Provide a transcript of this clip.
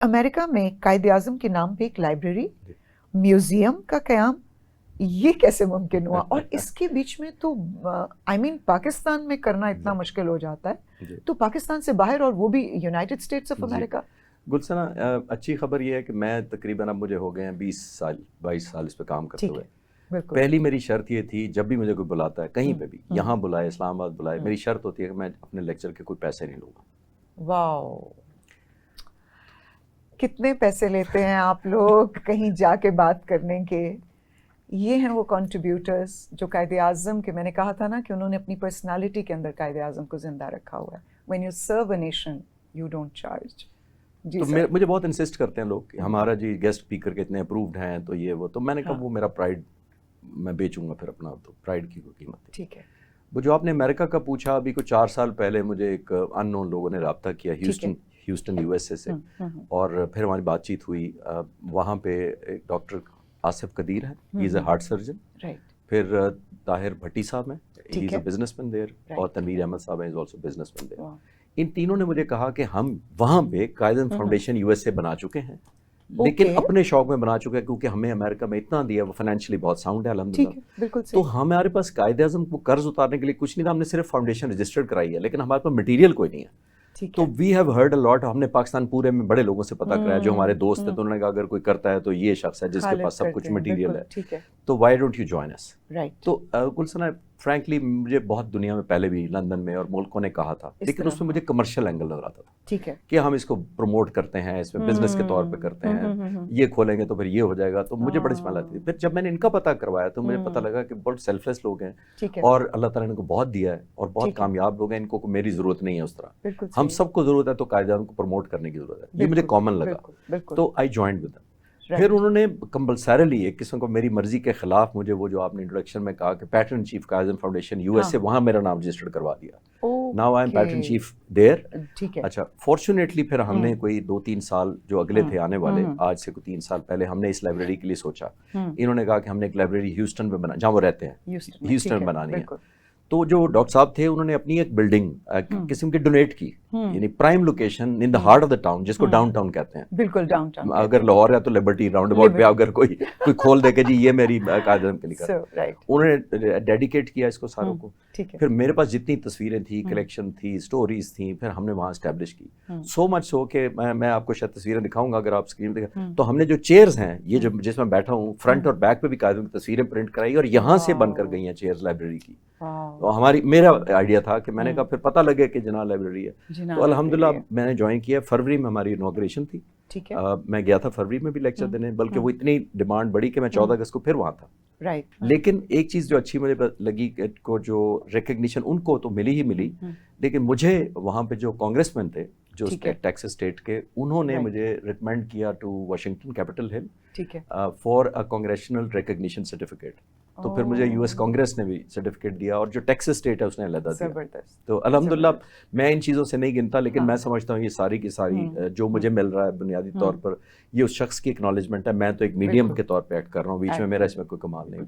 America में कायदे आज़म के नाम पे एक लाइब्रेरी, म्यूजियम का क़याम, ये कैसे मुमकिन हुआ? और इसके बीच में तो आई मीन पाकिस्तान में करना इतना मुश्किल हो जाता है, तो पाकिस्तान से बाहर, और वो भी यूनाइटेड स्टेट्स ऑफ अमेरिका। गुलसना, अच्छी खबर ये है कि मैं तकरीबन अब मुझे हो गए हैं 20 साल 22 साल इस पे काम करते हुए। पहली मेरी शर्त ये थी, जब भी मुझे कोई बुलाता है कहीं पे भी, यहाँ बुलाए, इस्लामाबाद बुलाए, मेरी शर्त होती है कि मैं अपने लेक्चर के कोई पैसे नहीं लूँगा। वाओ, कितने पैसे लेते हैं आप लोग कहीं जाके बात करने के? ये हैं वो कंट्रीब्यूटर्स जो कायदे आज़म के, मैंने कहा था ना कि उन्होंने अपनी पर्सनालिटी के अंदर कायदे आज़म को जिंदा रखा हुआ है। When you serve a nation you don't charge. तो मुझे बहुत इंसिस्ट करते हैं लोग कि हमारा जी गेस्ट स्पीकर के इतने अप्रूव्ड हैं, तो ये वो, तो मैंने कहा वो मेरा प्राइड मैं बेचूंगा फिर अपना, तो प्राइड की कोई कीमत है। ठीक है। वो जो आपने अमेरिका का पूछा, अभी कुछ 4 साल पहले मुझे एक अननोन लोगों ने रब्ता किया ह्यूस्टन यूएसए से, और फिर हमारी बातचीत हुई। वहाँ पे एक डॉक्टर आसिफ कदीर है, he is a heart surgeon. फिर ताहिर भट्टी साहब हैं, he is a businessman there, और तनवीर अहमद साहब हैं, इज़ आल्सो बिजनेसमैन देयर। इन तीनों ने मुझे कहा कि हम वहाँ पे कायदे आज़म फाउंडेशन यूएसए बना चुके हैं, लेकिन अपने शौक में बना चुके हैं, क्योंकि हमें अमेरिका में इतना दिया, वो फाइनेंशियली बहुत साउंड है अल्हम्दुलिल्लाह। बिल्कुल तो हमारे पास कायदे आज़म को कर्ज उतारने के लिए कुछ नहीं था, हमने सिर्फ फाउंडेशन रजिस्टर्ड कराई है, लेकिन हमारे पास मटेरियल कोई नहीं है। तो we have heard a lot, हमने पाकिस्तान पूरे में बड़े लोगों से पता कराया जो हमारे दोस्त हैं, तो उन्होंने कहा अगर कोई करता है तो ये शख्स है जिसके पास सब कुछ मटेरियल है, तो why don't you join us. तो गुलसना, फ्रैंकली मुझे बहुत दुनिया में पहले भी लंदन में और मुल्कों ने कहा था, लेकिन उसमें मुझे कमर्शियल एंगल लग रहा था। ठीक है कि हम इसको प्रमोट करते हैं, इसमें बिजनेस के तौर पे करते हैं, ये खोलेंगे तो फिर ये हो जाएगा, तो मुझे बड़ी स्मेल आती थी। फिर जब मैंने इनका पता करवाया तो मुझे पता लगा कि बहुत सेल्फलेस लोग हैं, और अल्लाह ताला ने इनको बहुत दिया है और बहुत कामयाब लोग हैं, इनको मेरी जरूरत नहीं है उस तरह। हम सबको जरूरत है, तो कायदे आज़म को प्रमोट करने की जरूरत है, ये मुझे कॉमन लगा, तो आई जॉइंड विद देम। फिर उन्होंने कंपल्सरीली, एक किस्म को मेरी मर्जी के खिलाफ, मुझे वो जो आपने इंट्रोडक्शन में कहा कि पैटर्न चीफ कायदे आज़म फाउंडेशन यूएसए, वहाँ मेरा नाम रजिस्टर्ड करवा दिया। Now I am patron chief there. ठीक है। अच्छा, फॉर्चुनेटली फिर हमने कोई 2-3 साल जो अगले थे आने वाले, आज से कोई 3 साल पहले हमने इस लाइब्रेरी के लिए सोचा। इन्होंने कहा कि हमने एक लाइब्रेरी ह्यूस्टन में बना, जहाँ वो रहते हैं ह्यूस्टन में बनानी है। तो जो डॉक्टर साहब थे उन्होंने अपनी एक बिल्डिंग किस्म की डोनेट की, यानी prime location in the heart of the town, जिसको डाउनटाउन कहते हैं। बिल्कुल डाउनटाउन। अगर लाहौर है तो लिबर्टी राउंड अबाउट पे अगर कोई खोल दे के जी ये मेरी कायदे आज़म के लिए कर, उन्होंने डेडिकेट किया इसको सारों को। फिर मेरे पास जितनी तस्वीरें थी, कलेक्शन थी, स्टोरीज थी, फिर हमने वहाँ एस्टैब्लिश की। सो मच सो कि मैं आपको शायद तस्वीरें दिखाऊंगा, अगर आप स्क्रीन दिखा, तो हमने जो चेयर्स हैं, ये जो जिसमें बैठा हूँ, फ्रंट और बैक पे भी कायदे आज़म की तस्वीरें प्रिंट कराई, और यहाँ से बनकर गई हैं चेयर्स लाइब्रेरी की। तो मेरा आइडिया था कि मैंने कहा फिर पता लगे कि जिना लाइब्रेरी है, तो अल्हम्दुलिल्लाह मैंने ज्वाइन किया। फरवरी में हमारी इनॉग्रेशन थी। ठीक है। मैं गया था फरवरी में भी लेक्चर देने, बल्कि वो इतनी डिमांड बढ़ी कि मैं 14 अगस्त को फिर वहाँ था। लेकिन एक चीज़ जो अच्छी मुझे लगी को, जो रिकग्निशन उनको तो मिली ही मिली, लेकिन मुझे वहाँ पे जो कांग्रेसमैन थे जो टेक्सास स्टेट के, उन्होंने मुझे रिकमेंड किया to Washington Capitol Hill for a congressional recognition certificate. तो फिर मुझे यूएस कांग्रेस ने भी सर्टिफिकेट दिया, और जो टेक्सास स्टेट है उसने अलग दिया। तो अल्हम्दुलिल्लाह मैं इन चीज़ों से नहीं गिनता, लेकिन मैं समझता हूँ ये सारी की सारी जो मुझे मिल रहा है बुनियादी तौर पर, ये उस शख्स की एक्नॉलेजमेंट है। मैं तो एक मीडियम के तौर पे एक्ट कर रहा हूँ, बीच में मेरा इसमें कोई कमाल नहीं।